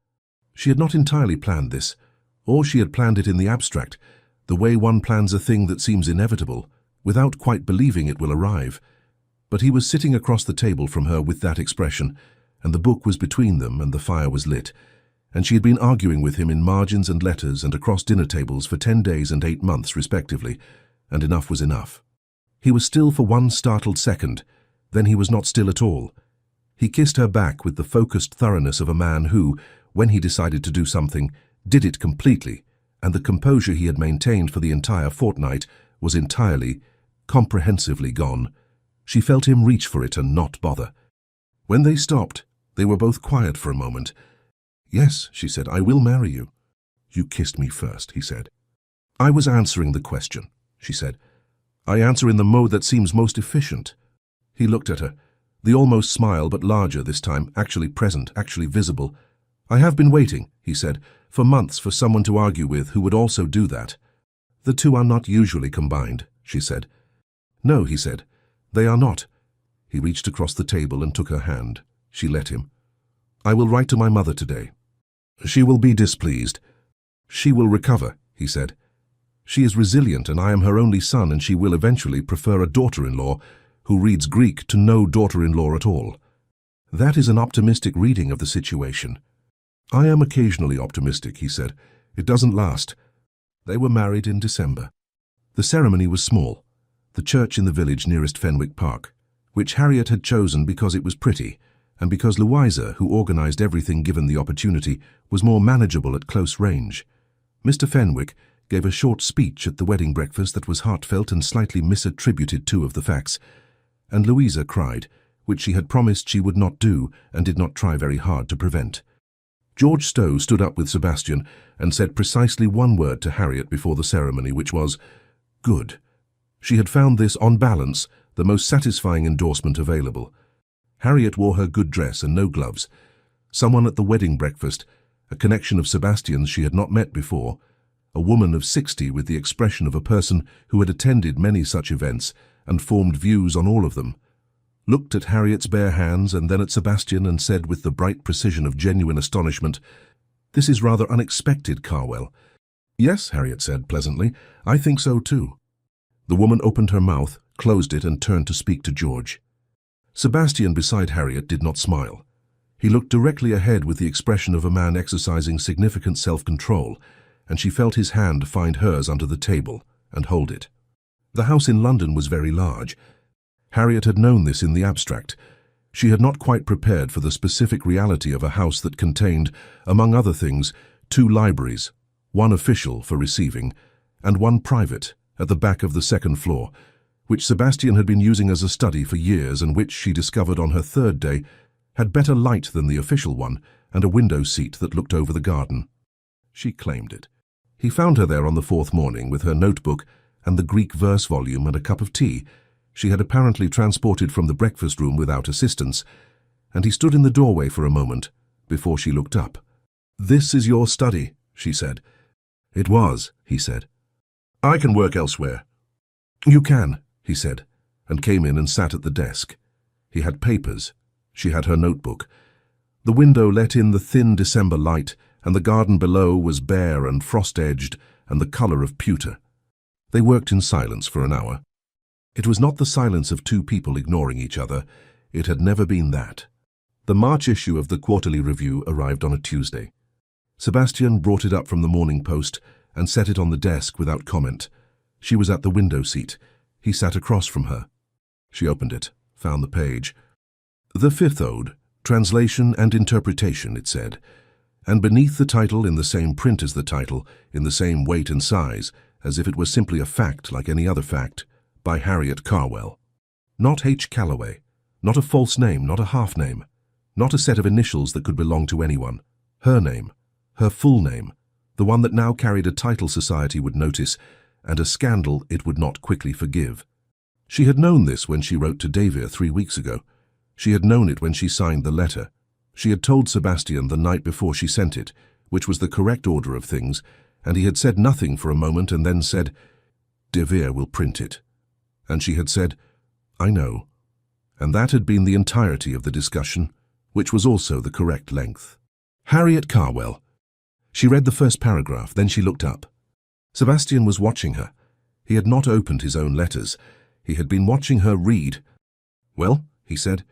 She had not entirely planned this, or she had planned it in the abstract, the way one plans a thing that seems inevitable, without quite believing it will arrive. But he was sitting across the table from her with that expression, and the book was between them and the fire was lit, and she had been arguing with him in margins and letters and across dinner tables for 10 days and 8 months respectively, and enough was enough. He was still for one startled second, then he was not still at all. He kissed her back with the focused thoroughness of a man who, when he decided to do something, did it completely, and the composure he had maintained for the entire fortnight was entirely, comprehensively gone. She felt him reach for it and not bother. When they stopped, they were both quiet for a moment. "Yes," she said, "I will marry you." "You kissed me first," he said. "I was answering the question," she said. "I answer in the mode that seems most efficient." He looked at her, the almost smile but larger this time, actually present, actually visible. "I have been waiting," he said, "for months for someone to argue with who would also do that." "The two are not usually combined," she said. "No," he said, "they are not." He reached across the table and took her hand. She let him. "I will write to my mother today. She will be displeased." "She will recover," he said. "She is resilient and I am her only son, and she will eventually prefer a daughter-in-law who reads Greek to no daughter-in-law at all." "That is an optimistic reading of the situation." "I am occasionally optimistic," he said. "It doesn't last." They were married in December. The ceremony was small, the church in the village nearest Fenwick Park, which Harriet had chosen because it was pretty, and because Louisa, who organized everything given the opportunity, was more manageable at close range. Mr. Fenwick gave a short speech at the wedding breakfast that was heartfelt and slightly misattributed two of the facts, and Louisa cried, which she had promised she would not do and did not try very hard to prevent. George Stowe stood up with Sebastian and said precisely one word to Harriet before the ceremony, which was, "Good." She had found this, on balance, the most satisfying endorsement available. Harriet wore her good dress and no gloves. Someone at the wedding breakfast, a connection of Sebastian's she had not met before, a woman of 60 with the expression of a person who had attended many such events and formed views on all of them, looked at Harriet's bare hands and then at Sebastian and said with the bright precision of genuine astonishment, "This is rather unexpected, Carwell." "Yes," Harriet said pleasantly, "I think so too." The woman opened her mouth, closed it and turned to speak to George. Sebastian beside Harriet did not smile. He looked directly ahead with the expression of a man exercising significant self-control, and she felt his hand find hers under the table and hold it. The house in London was very large. Harriet had known this in the abstract. She had not quite prepared for the specific reality of a house that contained, among other things, 2 libraries, one official for receiving, and one private, at the back of the second floor, which Sebastian had been using as a study for years and which, she discovered on her 3rd day, had better light than the official one and a window seat that looked over the garden. She claimed it. He found her there on the 4th morning with her notebook and the Greek verse volume and a cup of tea she had apparently transported from the breakfast room without assistance, and he stood in the doorway for a moment before she looked up. "This is your study," she said. "It was," he said. "I can work elsewhere." "You can," he said, and came in and sat at the desk. He had papers. She had her notebook. The window let in the thin December light, and the garden below was bare and frost-edged and the color of pewter. They worked in silence for an hour. It was not the silence of 2 people ignoring each other. It had never been that. The March issue of the Quarterly Review arrived on a Tuesday. Sebastian brought it up from the Morning Post and set it on the desk without comment. She was at the window seat. He sat across from her. She opened it, found the page. "The Fifth Ode, Translation and Interpretation," it said, and beneath the title, in the same print as the title, in the same weight and size, as if it were simply a fact like any other fact, by Harriet Carwell. Not H. Calloway, not a false name, not a half name, not a set of initials that could belong to anyone. Her name, her full name, the one that now carried a title society would notice, and a scandal it would not quickly forgive. She had known this when she wrote to Davia 3 weeks ago. She had known it when she signed the letter. She had told Sebastian the night before she sent it, which was the correct order of things, and he had said nothing for a moment and then said, "Davia will print it." And she had said, "I know." And that had been the entirety of the discussion, which was also the correct length. Harriet Carwell. She read the first paragraph, then she looked up. Sebastian was watching her. He had not opened his own letters. He had been watching her read. "Well," he said.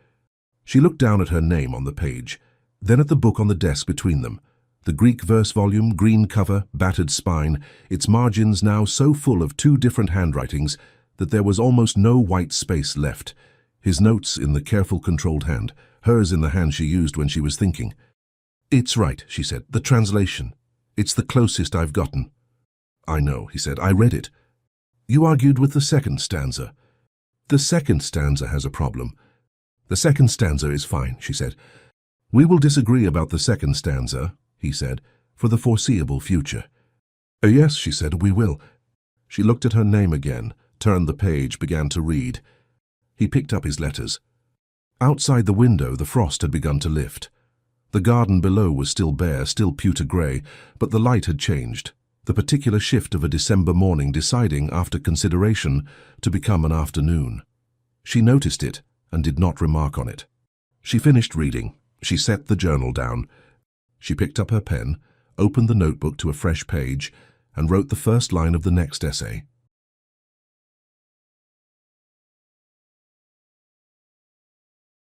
She looked down at her name on the page, then at the book on the desk between them. The Greek verse volume, green cover, battered spine, its margins now so full of 2 different handwritings that there was almost no white space left. His notes in the careful, controlled hand, hers in the hand she used when she was thinking. "It's right," she said, "the translation. It's the closest I've gotten." "I know," he said. "I read it." "You argued with the second stanza." "The second stanza has a problem." "The second stanza is fine," she said. "We will disagree about the second stanza," he said, "for the foreseeable future." "Yes," she said, "we will." She looked at her name again, turned the page, began to read. He picked up his letters. Outside the window, the frost had begun to lift. The garden below was still bare, still pewter grey, but the light had changed, the particular shift of a December morning deciding, after consideration, to become an afternoon. She noticed it and did not remark on it. She finished reading. She set the journal down. She picked up her pen, opened the notebook to a fresh page, and wrote the first line of the next essay.